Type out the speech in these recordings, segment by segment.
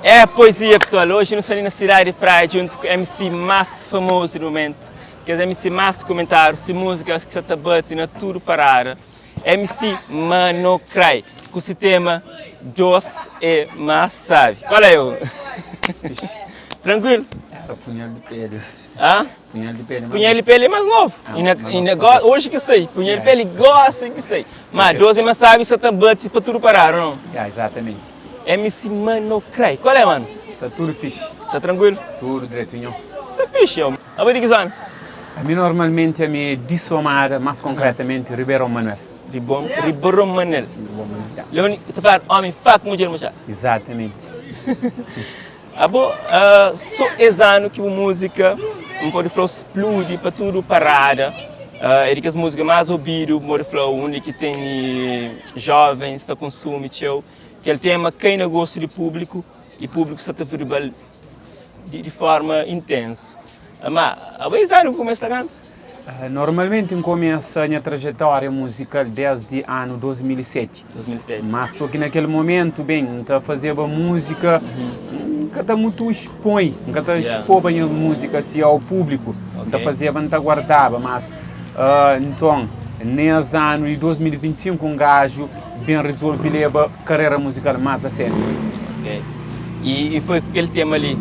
É poesia, pessoal. Hoje nós estamos na cidade de Praia junto com o MC mais famoso do momento, que é o MC mais comentário, se música que está batendo na tudo parada. MC Mano Cry, com o tema Dos e Mais Sabe. Qual é o? Tranquilo? Era punhal de pele. Ah? Punhal de pele. Punhal de pele é mais novo. Hoje que sei, punhal de pele gosta que sei. Mas 12 mais sabe se está batendo para tudo parar, não? Exatamente. MC Mano Cry. Qual é, mano? Está tudo fixe. Está tranquilo? Tudo direitinho. Isso é fixe, ó. A ver que zona? A mim normalmente me dissomada, mais concretamente Ribeirão Manuel. Ribeirão Manuel. Leoni, você fala homem, faca, mulher, mulher. Exatamente. Só exano que a música não pode falar explode para tudo parada. É que as músicas mais ouvidas, pode falar onde que tem jovens que consumem, que ele tema quem não gosta de público e público está de forma intensa. Mas a vez ano começa a cantar? Normalmente começa a minha trajetória musical desde o ano 2007. Mas só que naquele momento, bem, eu fazia música, nunca muito expõe, nunca expor a música assim, ao público, eu fazia, não guardava, mas então, nesse ano de 2025, gajo bem resolvi levar a carreira musical mais a sério. Okay. E foi aquele tema ali,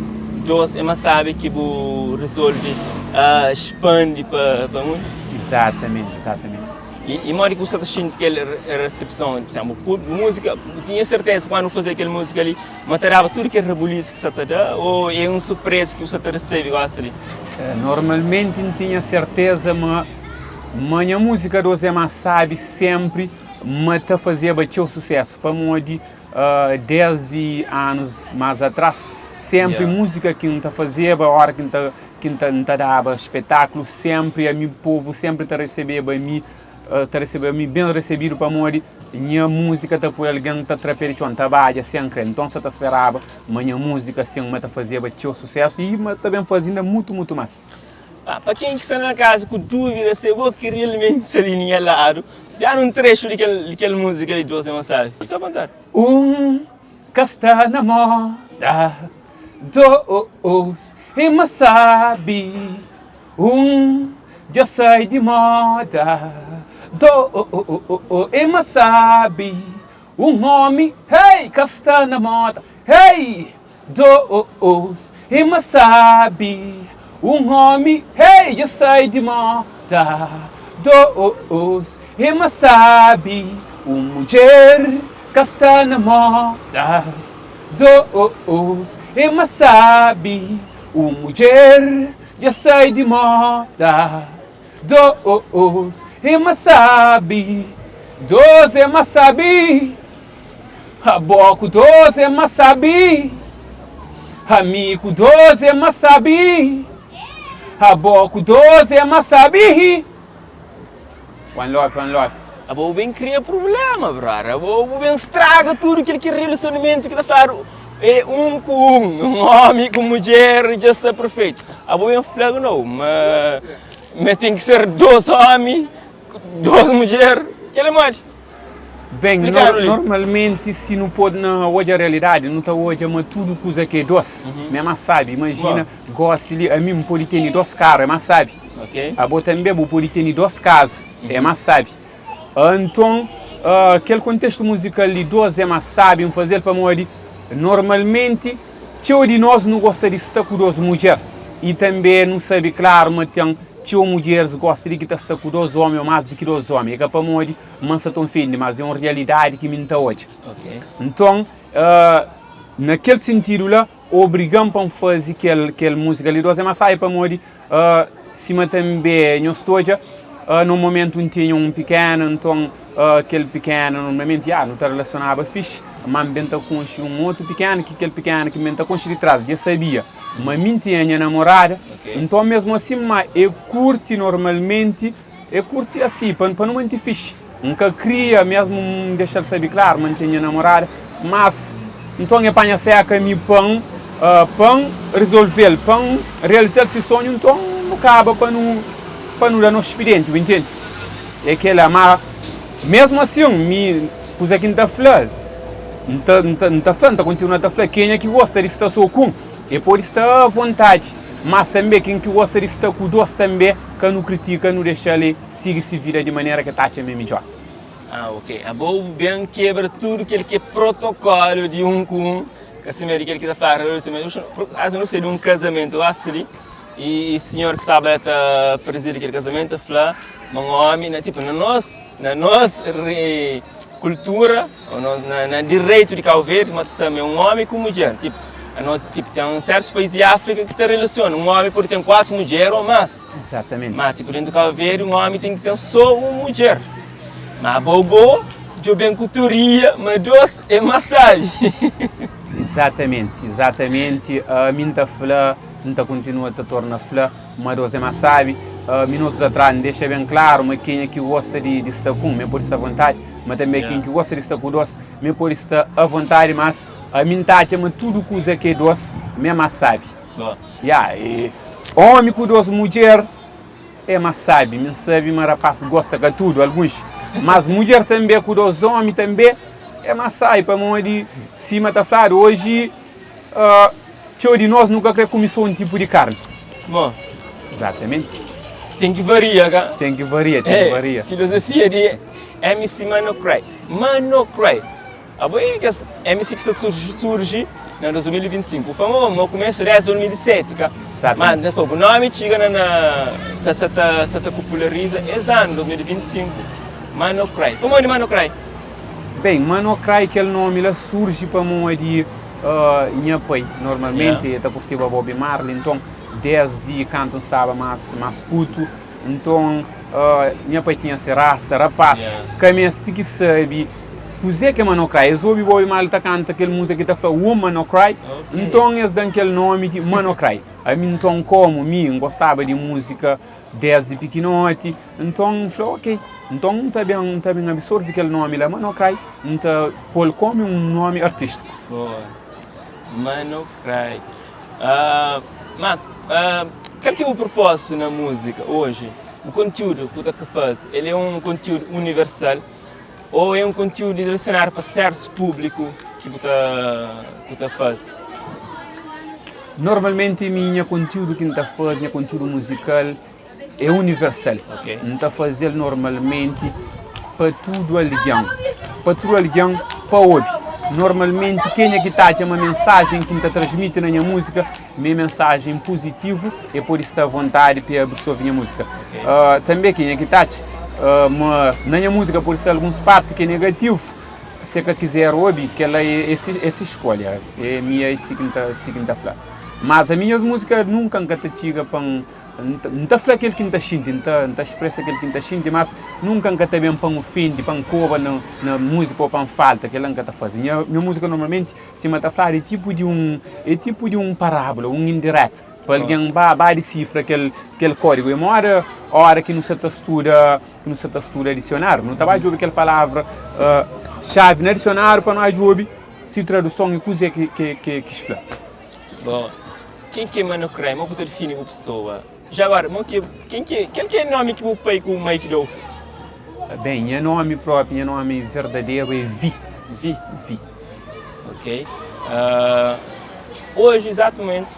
Deus é mais sabe que resolve expande para o mundo? Exatamente. E mora que você está sentindo aquela recepção, por exemplo, música, tinha certeza quando fazer aquela música ali, matarava tudo que é rebuliço que você está dando, ou é um surpresa que você está recebendo ali? Normalmente tinha certeza, mas minha música do Zé Mas sabe sempre me fazia bater o sucesso. Para mim, desde anos mais atrás, sempre música que não fazia, a hora que não dava espetáculo, sempre a meu povo sempre te recebia bem recebido para mim. Minha música tá por alguém tá traperichão trabalha sempre, então você tá esperava minha música assim me fazia bater o sucesso e me também fazendo muito mais. Para quem está na casa com dúvida se vou que realmente se alinha lado, já um trecho daquela música de Deus é mais sabe. Só contar. Que está na moda, dois e mais sabe. Já sai de moda, dois e mais sabe. Homem, hey, que está na moda, hey, dois e mais sabe. Homem, hey, já sai de moda, dois e mais sabe. Mulher que está na moda, dois e mais sabe. Mulher já sai de moda, dois e mais sabe. Dois e mais sabe. A boco dois e mais sabe. Amigo dois e mais sabe. A boco dois e mais sabe. One love. A boa bem cria problema, brother. A boa bem estraga tudo aquele que relacionamento que está falando. É com um homem com mulher já está perfeito. A boa bem flago não, mas tem que ser dois homens, duas mulheres, que ele mais. Bem, normalmente se não pode na hoje a realidade, não está hoje mas tudo coisa que é doce, mas sabe, imagina, gosta ali, a mim pode ter dois carros, mas sabe. A boa também pode ter duas casas, mas sabe. Então, aquele contexto musical de dois é mais sabe, fazer para morrer. Normalmente, tio de nós não gosta de estar com duas mulheres. E também não sabe, claro, mas tem tio mulheres gosta de estar com dois homens ou mais do que dois homens. É para morrer, mas não filho, mas é uma realidade que me está hoje. Então, naquele sentido lá, obrigamos a fazer aquela música de dois é mais sabe para morrer. Se também não estou já. No momento em tinha um pequeno, então aquele pequeno normalmente não está relacionado fixe, mas me está com um outro pequeno, que aquele pequeno que me está com de trás, já sabia, mas me tinha namorada, então mesmo assim, mas eu curto normalmente, assim, para não mentir fixe, nunca queria mesmo deixar saber claro, mantinha namorada, mas então eu apanho seca me pão resolver, pão realizar esse sonho, então não acaba para não dar no experiente, entende? É que ela, mas mesmo assim, me pus aqui na flor, não continua a falar quem é que gosta de estar só com, e por estar à vontade. Mas também quem que gosta de estar com dois também, que não critica, não deixa ele seguir se vida de maneira que está a melhor. Ah, ok. A boa bem quebra tudo aquele que é protocolo de com um, que assim é aquele que está falando, eu não sei de um casamento lá assim, e o senhor que sabe está presidir aquele casamento, fala, um homem, tipo, na nossa cultura, na direito de Cabo Verde, mas também um homem com mulher, tipo, tem um certo país de África que te relaciona. Um homem pode ter 4 mulheres ou mais. Exatamente. Mas tipo, dentro do Cabo Verde, um homem tem que ter só uma mulher. Mas a Bogo, eu bem culturia, mas dois é massagem. Exatamente. A minha fala, não continua a tornar fala, mas dois é massagem. Minutos atrás, deixa bem claro, mas quem é que gosta de estar com, me pode estar à vontade. Mas também quem que gosta de estar com dois, me pode estar à vontade, mas a minha chama tudo coisa que é doce, mesmo sabe. Homem com doce, mulher, é mais sabe, me sabe, mas rapaz gosta de tudo, alguns. Mas mulher também com doce, homem também, é mais sabe, para mim de cima da flor, hoje, tio de nós nunca quer comer só um tipo de carne. Bom. Exatamente. Tem que variar, cara. Tem que variar. Filosofia de MC Mano Cry. A boa é que a MC que surge em 2025. O famoso começo de 2007, mas depois o nome chega na se populariza é ano 2025. Mano Cry. Como é Mano Cry? Bem, Mano Cry que é o nome lá surge para mim de minha pai. Normalmente está curtindo a Bob Marley, então desde quando estava mais puto, então minha pai tinha esse rasta, rapaz, que me que sabe. Cos'è che Mano Cry? Eu ouvi Bob Marley canta aquela música que está falando Woman No Cry, então eles dão aquele nome de Mano Cry. A mim então como eu gostava de música desde pequenote, então falei ok, então também absorve aquele nome lá, Mano Cry, então pôr como nome artístico. Mano Cry. Qual que é o propósito na música hoje? O conteúdo que você faz, ele é um conteúdo universal? Ou é um conteúdo direcionado para certo público que você faz? Normalmente, meu conteúdo que eu faço, meu conteúdo musical, é universal. Eu faço normalmente para tudo alguém. Para tudo alguém, para ouvir. Normalmente, quem é que está uma mensagem que transmite na minha música, minha mensagem positiva, e por isso está à vontade para absorver a minha música. Também quem é que está na minha música, por ser algumas partes que é negativo, se eu quiser ouvir, que ela é essa escolha, é minha seguinte flor. Mas as minhas músicas nunca chegam para não está falando aquele que está sentindo, não está expressa aquele que está sentindo, mas nunca está bem para um fim, para um coba na música ou para falta que ela está fazendo. Minha música normalmente se mata falar é tipo de um parábola, um indireto. Para alguém vai decifrar aquele código. E uma hora que não se estuda dicionário, não estava a ouvir aquela palavra chave no dicionário para não ouvir se tradução e coisa que se fala. Bom, quem que é Mano Cry? Como você define uma pessoa? Já agora, quem que é o nome que o pai com o Mike deu? Bem, meu nome próprio, meu nome verdadeiro é Vi. Ok. Hoje, exatamente,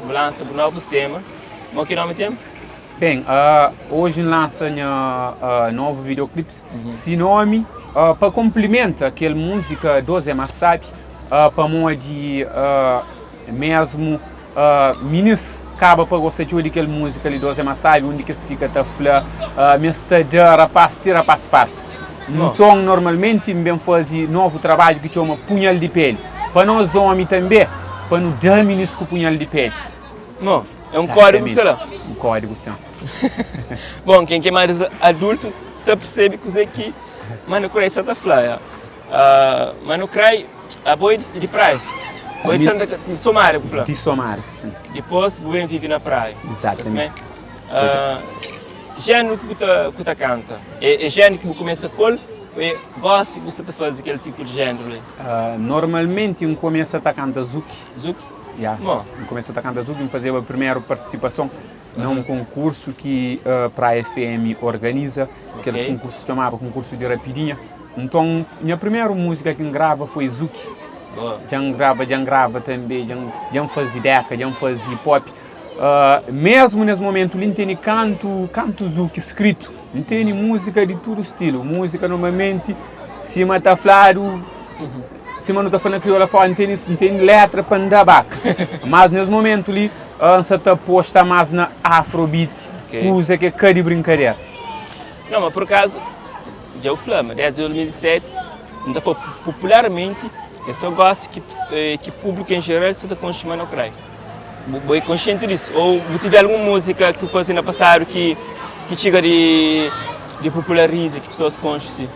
lança um novo tema. Mas que nome tem? Bem, hoje lança um novo videoclipe. Esse nome, para complementar aquela música Doze Massab, para mim de mesmo meninos acaba para gostar de aquela música ali Doze Massab, onde que se fica a falar, mestre de rapaz, tira rapaz farto. Então, normalmente, eu faço novo trabalho que chama Punhal de Pele. Para nós homens também, para não dar meninos com punhal de pele. Não, é um código, sei lá. Um código, sim. Bom, quem é mais adulto, percebe que você que Mano Cry Santa Flávia. Mano Cry, a boi de praia. Boi de Santa Somar, de Somar, sim. Depois, o bem vive na praia. Exatamente. Gênero que você canta, é gênero que você começa a col, e gosta que você faz aquele tipo de gênero? Normalmente, eu começo a cantar Zuki. Zuki? Eu começo a cantar Zuki, eu fazer a primeira participação num concurso que para a FM organiza, aquele concurso se chamava Concurso de Rapidinha. Então, minha primeira música que grava foi Zuki. Já grava também, já fazia deca, já fazia hip hop. Mesmo nesse momento, ele tem canto Zuki escrito. Ele tem música de todo estilo. Música normalmente, cima está claro, cima não está falando crioula fora, não tem letra para andar back. Mas nesse momento, ele está posta mais na afrobeat, coisa que é de brincadeira. Não, mas por acaso, já o Flama, desde 2007, ainda foi popularmente, eu só gosto que o público em geral se está consumando o crai. Você é consciente disso? Ou tiver alguma música que fosse no passado que chega de populariza, que pessoas conhecem?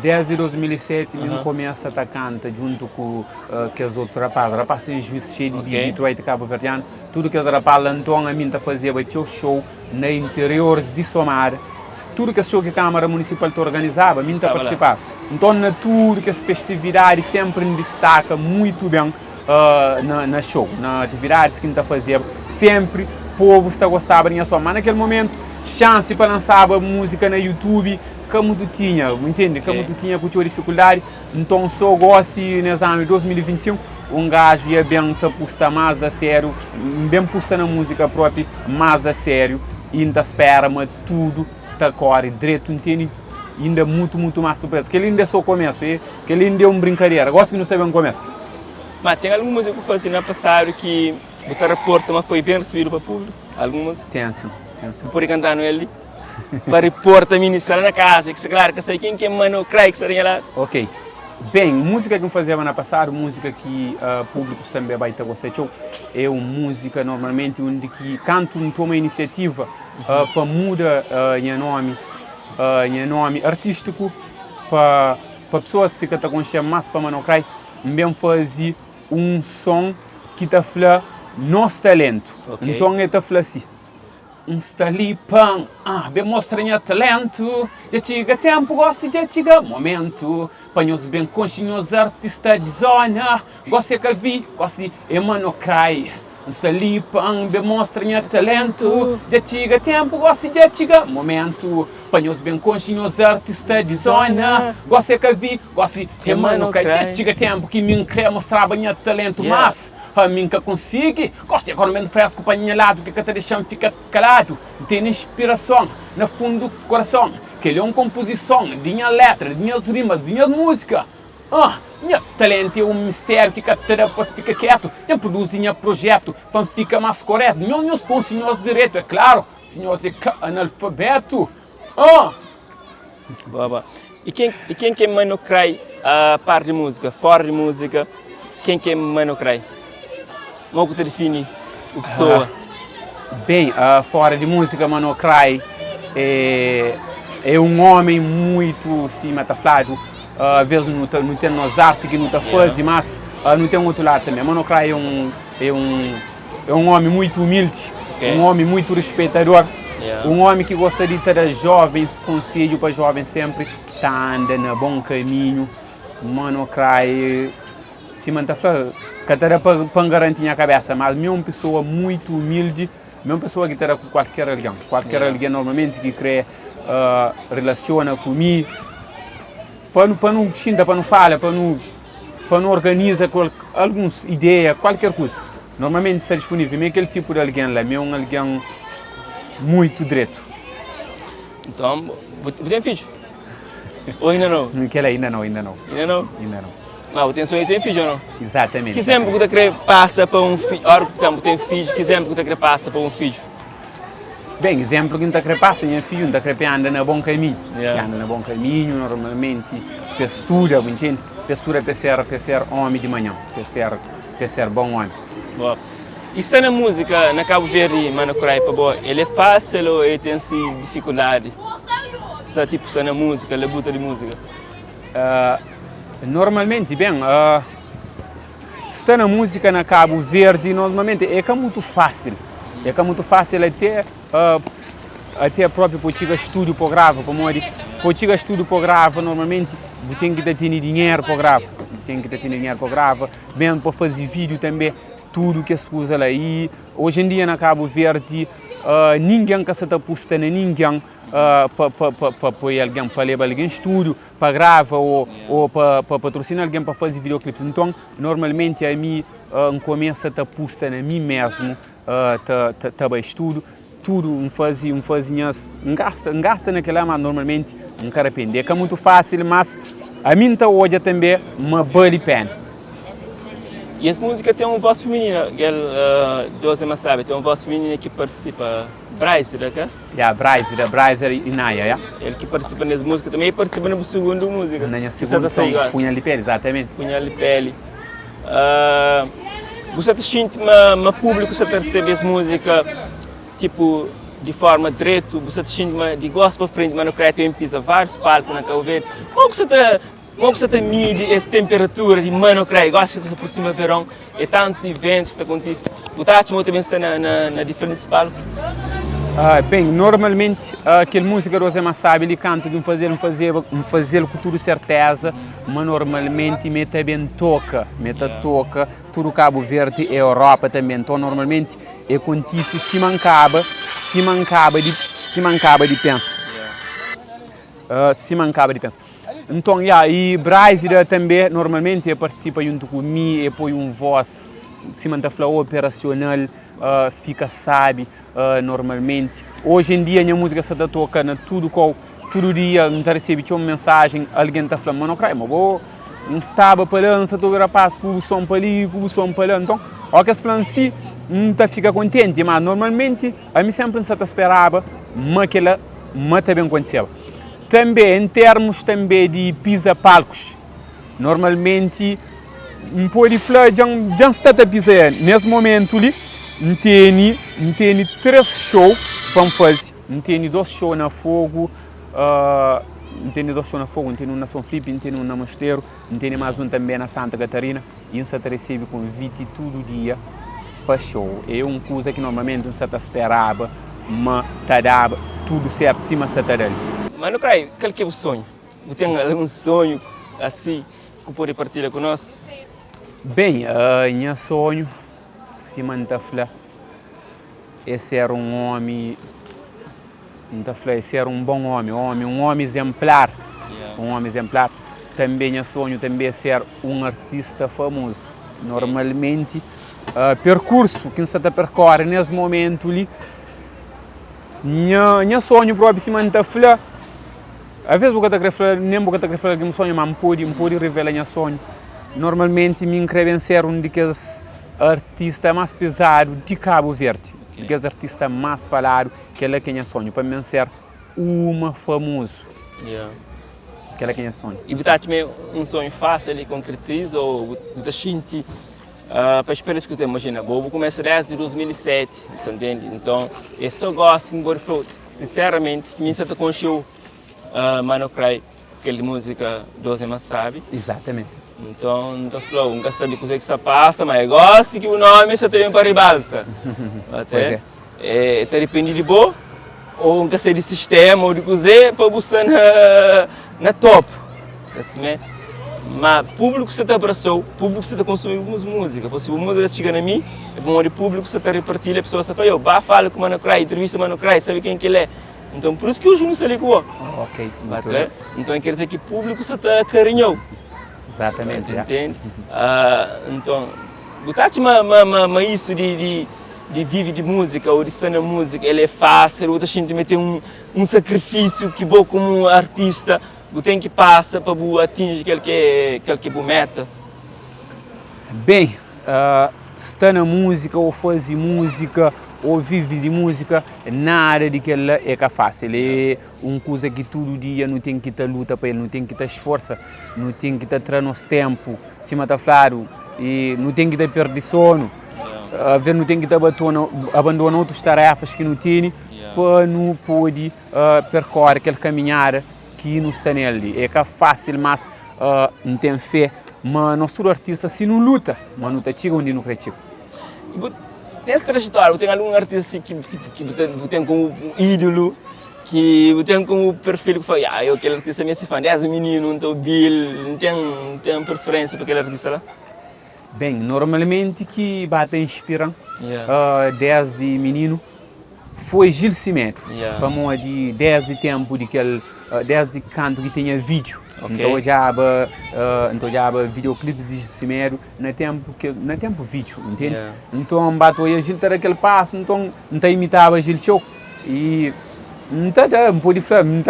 Desde 2007, eu começo a cantar junto com os outros rapazes cheios de Detroit, Cabo Verdeano. Tudo que os rapazes então a mim fazia show no interior de Somar. Tudo que show que a Câmara Municipal organizava, a mim participava. Então, na tudo que as festividades sempre me destaca muito bem na show, na atividades que a gente fazia. Sempre o povo gostava de sua, mas naquele momento, chance para lançar música na YouTube, como tu tinha, entende? Como tu tinha com dificuldade. Então, só gosto nesse ano de 2021, gajo ia bem posta mais a sério, bem posta na música própria, mais a sério, e ainda espera, mas tudo está corre direito, entende? Ainda muito mais surpresa. Que ele ainda é só o começo, que ele ainda é uma brincadeira. Gosto que não sabe o começo. Mas tem alguma música que foi no passado que o reporta, mas foi bem recebido para o público? Algumas? Tem sim. Por cantar no ele? Para reporta ministrar na casa, que claro que sei quem mano crai que seria lá. Ok. Bem, música que eu fazia no passado, música que públicos também vai ter gostado, é uma música normalmente onde que canto uma iniciativa para mudar nome artístico, para pessoas ficarem a conhecer mais para Mano Crai, também fazer um som que está falando nosso talento. Então está falando assim. Stalipang, bem mostra minha talento. Já chega tempo, gosto já chega momento. Panhos bem conscientes, artista de zona. Gosto que vi, gosto e Mano Crai. Stalipang, bem mostra minha talento. Já chega tempo, gosto já chega momento. Panhos bem conscientes, artista de zona. Gosto que vi, gosto e Mano Crai. Já chega tempo que me quer mostrar minha talento, mas a mim que consigo, gosto de economia fresco para minha lado, que te deixa ficar calado. Tem inspiração no fundo do coração, que ele é uma composição de minha letra, de minhas rimas, de minhas músicas. Minha talento é um mistério que te dá para ficar quieto, eu produzo meu projeto para ficar mais correto. Meus com senhores direito, é claro, senhores é analfabeto. Boa. E quem que Mano Crai a parte de música, fora de música, quem que Mano Crai? Como que te define a pessoa? Bem, fora de música, Mano Crai é um homem muito cimataflado. Às vezes não tem nos artes que não está fazendo, mas não tem outro lado também. Mano Crai é um homem muito humilde, um homem muito respeitador, um homem que gosta de ter jovens, conselho para jovens sempre, está andando no bom caminho. Mano Crai se mantém para garantir a cabeça, mas é uma pessoa muito humilde, é uma pessoa que está com qualquer religião. Qualquer religião normalmente que crê, relaciona comigo, para não xinga, para não falar, para não organizar algumas ideias, qualquer coisa. Normalmente está disponível, mas aquele tipo de alguém lá, é um alguém muito direto. Então, você tem filho? Ou ainda não? Ainda não. Não, tem sonho de ter filho ou não? Exatamente. Que sempre que você quer passa para um filho, ora, por exemplo, tem filho, que sempre que você quer passa para um filho? Bem, exemplo que você quer passa, minha filha, você quer anda no bom caminho. Anda no bom caminho, normalmente, postura, entende? Postura para ser homem de manhã, para ser bom homem. Boa. E está na música, na Cabo Verde, Mano Crai, ele é fácil ou ele tem dificuldade? Está tipo só na música, na luta de música? Normalmente, bem, está na música na Cabo Verde, normalmente é muito fácil. É muito fácil até próprio para chegar estúdio para gravar, para chegar estúdio para gravar, normalmente tem que ter dinheiro para gravar, mesmo para fazer vídeo também, tudo que se usa lá. E hoje em dia na Cabo Verde, ninguém que se está postando, ninguém para pôr alguém, para levar alguém em estúdio, para gravar ou para patrocinar alguém para fazer videoclipes. Então, normalmente, a mim começa a postar na mim mesmo, para estudo, tudo gasta naquela, mas normalmente não quero aprender. É muito fácil, mas a mim está hoje também uma vale a pena. E essa música tem uma voz feminina, José Massabi, tem uma voz feminina que participa, Bryce, né? Bryce e Naya, Ele que participa nessa música também participa na segunda música. Na segunda são Punha Lipelli, exatamente. Punha Lipelli. Você sente uma público, você recebe essa música, tipo, de forma direta, você sente de gosto para frente, mas não creio que eu empiezo vários palcos na Cauver. Como você mide essa temperatura de mano, creio, gosta de se aproxima do verão e tantos eventos que acontecem. Você também está na diferentes palcos? Bem, normalmente aquele música do José Massabi ele canta de fazer com tudo certeza, mas normalmente mete bem toca, tudo Cabo Verde e Europa também. Então normalmente acontece se mancaba de pensar. Então, e Bryce também normalmente participa junto comigo e põe voz, se mantém operacional, fica sabe normalmente. Hoje em dia a minha música se toca na todo dia, não recebe uma mensagem, alguém está falando, mas não creio, mas vou estava falando, se tu rapaz, com o som para ali, então, o que se fala assim, não fica contente, mas normalmente a mim sempre se esperava, mas também aconteceu. Também, em termos também de pisa palcos, normalmente, não pode falar, já está a pisar. Nesse momento, não tem 3 shows para fazer. Não tem 2 shows na fogo, não tem um na São Filipe, não tem um na Mosteiro, não tem mais um também na Santa Catarina. E você recebe convite todo dia para show. É uma coisa que normalmente não se esperava, mas dava tudo certo, cima se está. Mas não creio, qual que é o sonho? Você tem algum sonho assim que pode partilhar conosco? Bem, meu sonho, se mantafla, é ser um homem, é ser um bom homem, um homem exemplar, um homem exemplar. Também meu sonho também é ser um artista famoso. Normalmente, percurso que você percorre nesse momento ali, meu sonho próprio se mantafla. Às vezes nem vou querer falar que um sonho, mas pode revelar meu sonho. Normalmente me inscrevo ser um daqueles artistas mais pesados de Cabo Verde, daqueles artistas mais falados, que é que é sonho, para mim ser famoso. Que é que é sonho. E você tem um sonho fácil de concretizar ou você sente para esperar escutar, imagina, vou começar desde 2007, você entende? Então, eu só gosto, sinceramente, que me sinta com o show. Mano, creio aquela música do José Massabi. Exatamente. Então, nunca sabe o que se passa, mas eu gosto que o nome só tem para ribalta. Até. Depende de boa, ou nunca sei de sistema, ou de coisa, para buscar na top. Assim, mas o público se abraçou, o público se consumiu música. Se a música chega a mim, é bom o público se repartilha, a pessoa se fala, eu falo com o Mano Cray, entrevista o Mano Cray, sabe quem que ele é? Então, por isso que hoje não se ligou. Ok, então quer dizer que o público se carinhou. Exatamente. Entende? Então, botar isso de viver de música ou de estar na música, ele é fácil, outra gente meter um sacrifício que vou como artista, você tem que passar para atingir aquele meta. Bem, estar na música ou fazer música ou viver de música, nada daquilo é fácil. É uma coisa que todo dia não tem que estar luta para ele, não tem que estar esforço, não tem que estar treinando nosso tempo, se mata claro, e não tem que estar perder sono, não tem que estar abandonar outras tarefas que não tem, para não poder percorrer aquele caminhar que não está nele. É fácil, mas não tem fé, mas nosso artista se não luta, mas não está chegando onde não critica. Nessa trajetória, você tem algum artista que você tem como ídolo, que você tem como perfil que fala, eu aquele artista me se fã, desde menino, então Bill, não tem preferência para aquele artista lá? Bem, normalmente que bate inspiram, desde menino, foi Gil Cimero. Yeah. Para de desde tempo de desde canto que tinha vídeo. Okay. Então já videoclipes de Gil Cimero na tempo vídeo, entende? Yeah. Então bato a Gil ter aquele passo, então não imitava Gil Show e não pode falar, não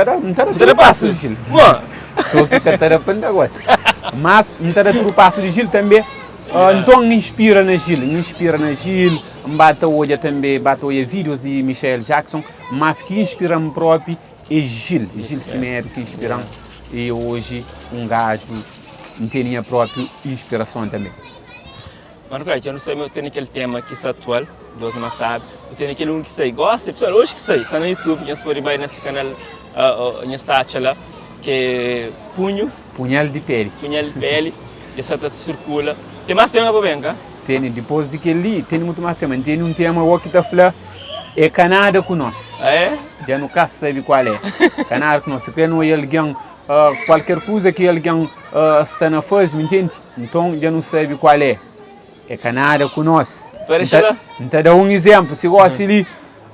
passo de Gil. Só que tá para negócio. Mas não passo de Gil também. Então inspira na Gil, bata hoje também, vídeos de Michael Jackson, mas que inspira-me próprio é Gil Cimero que inspira e hoje gajo tem a própria inspiração também. Mano, eu não sei, eu tenho aquele tema que é atual, Deus não sabe, eu tenho aquele que sei, gosta, pessoal, hoje que sei, está no YouTube, eu estou aí nesse canal, está lá, que é Punhal de pele, e essa circula. Tem mais tema para bem, cara? Tem, depois de que ali, tem muito mais tema. Tem tema que está falando, é Canadá com nós. É? Já não sabe qual é. Canadá com nós. Se quer não é alguém, qualquer coisa que alguém está na fase, me entende? Então já não sabe qual é. É Canadá com nós. Então dá exemplo. Se gosta ali,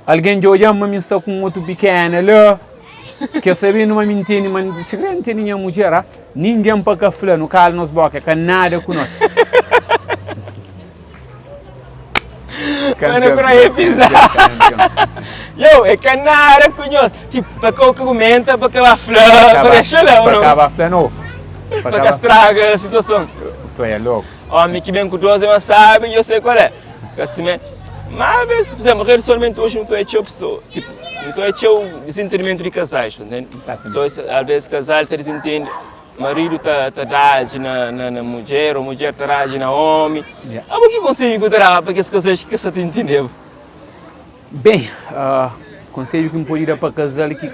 alguém de hoje me está com um outro pequeno lá. Quer saber, não me entende, mas se não entende a mulher, ninguém para cá falar, no calo nos boca, Canadá com nós. Mano, para aí pisar. Eu, é Canadá com nós. Tipo, para que eu comenta, para que eu falar, para deixar lá, ou não? Para que eu não. Para que estraga a situação. Tu é louco. Homem que vem com 12 mas sabe, eu sei qual é. Assim, mas, por exemplo, relacionamento hoje não estou a pessoa. Tipo, não estou a desentendimento de casais, entende? Às vezes casal está desentende, marido está dado na mulher, ou mulher está dado na homem. Ah, o que conselho que eu dará para que as casais que você entendeu? Bem, conselho que me pode dar para casal que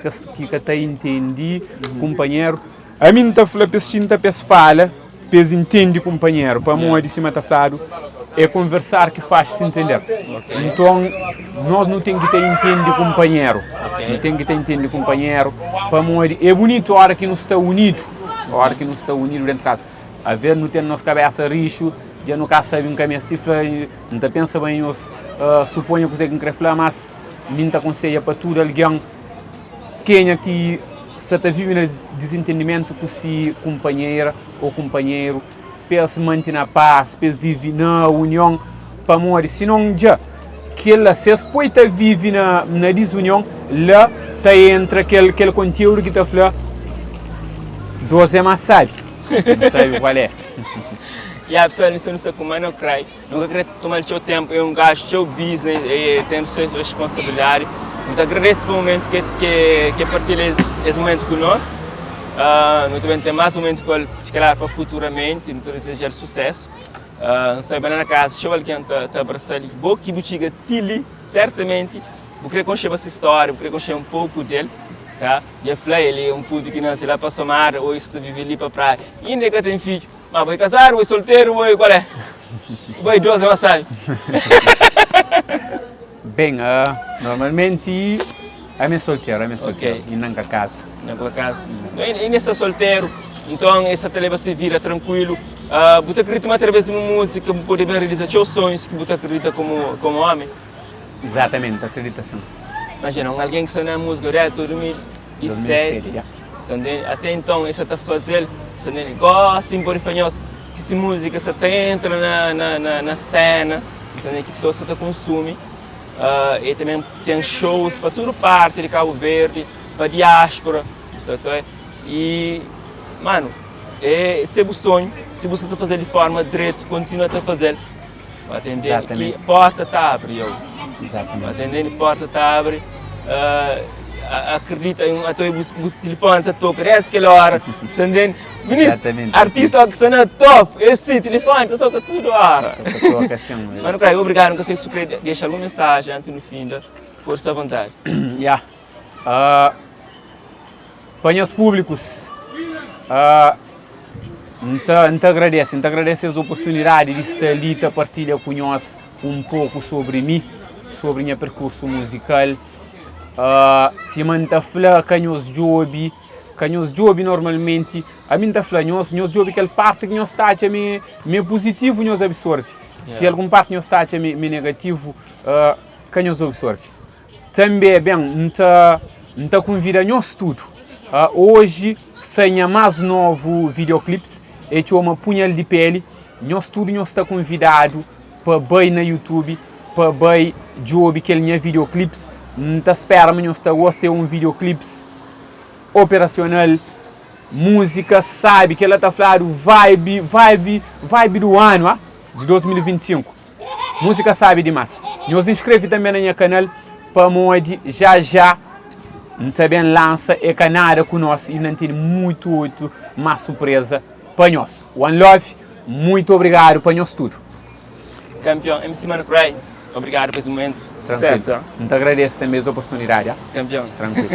está entendi, companheiro. A mim está falando, para fala, para entender companheiro, para mim de cima está falando. É conversar que faz se entender. Okay. Então, nós não temos que ter entender companheiro. Okay. Não temos que ter entender companheiro. É bonito a hora que nós estamos unidos. A hora que nós estamos unidos dentro de casa. A ver, não tem na nossa cabeça rixo, já não sabe um caminho cifra, não pensa bem, nós suponho que você quer falar, mas não aconselha para tudo alguém quem aqui se está vivendo desentendimento com si companheira ou companheiro. Para se manter na paz, para viver na união, para morrer. Se não já, que ela se depois vive na desunião, lá está entra aquele conteúdo que está falando, 12 mais sabe qual é. E a pessoa não sei como não crai, nunca quer tomar o seu tempo, é gasto o seu business, e tem sua responsabilidade. Então agradeço pelo momento que partilha esse momento conosco. Nós também temos mais um momento para futuramente, então desejar sucesso. Não sei bem na casa, se alguém está abraçando, boa que botiga Tili, certamente, eu queria conhecer essa história, eu queria conhecer um pouco dele. Tá? Já falei, ele é um puto que nasceu lá para Samar, ou está vivendo ali para a praia. E ainda que tem filho, mas vai casar, vai solteiro, vai qual é? Vai 12 massagem. Bem, normalmente é solteiro, okay. E não casa. Não casa. E nessa solteiro, então essa tele vai se vira tranquilo. Você acredita através de uma música, pode realizar seus sonhos que você acredita como homem? Exatamente, acredita sim. Imagina, alguém que está na música desde 2007, até então isso está fazendo, gosta de famoso, que essa música está entra na cena, que pessoas está consumem. E também tem shows para toda parte de Cabo Verde, para a diáspora, e, mano, é o sonho, se você está fazendo de forma direta, continua a fazer, atendendo que a porta está abre, atendendo a porta está abre, acredita em o telefone está toca, aquela hora, entendendo? Artista que está top, esse telefone está toca toda hora. Mano, cara, obrigado, não sei se você quer deixar alguma mensagem antes no fim, por sua vontade. Para os públicos, então agradeço as oportunidades de estar ali, de partilhar com nós um pouco sobre mim, sobre o meu percurso musical. Se manta falar canhos job normalmente a mim tá falando nós job aquela parte que nós está me positivo nós absorve se alguma parte nós está me negativo canhos absorve também, bem, não convida nós tudo. Hoje, sem mais novo videoclips, é uma punhal de pele. Nós tudo nós está convidado para ver na YouTube, para ver job que ele videoclips. Não espera, mas nós está gostando de videoclips operacional, música, sabe que ela está falando vibe do ano de 2025. Música sabe demais. Nos inscreve também no meu canal para onde já também lança e canal conosco e não tem muito mais surpresa para nós. One Love, muito obrigado para nós tudo. Campeão, MC Mano Cry, obrigado por esse momento. Sucesso. Muito agradeço também a oportunidade. Campeão. Tranquilo.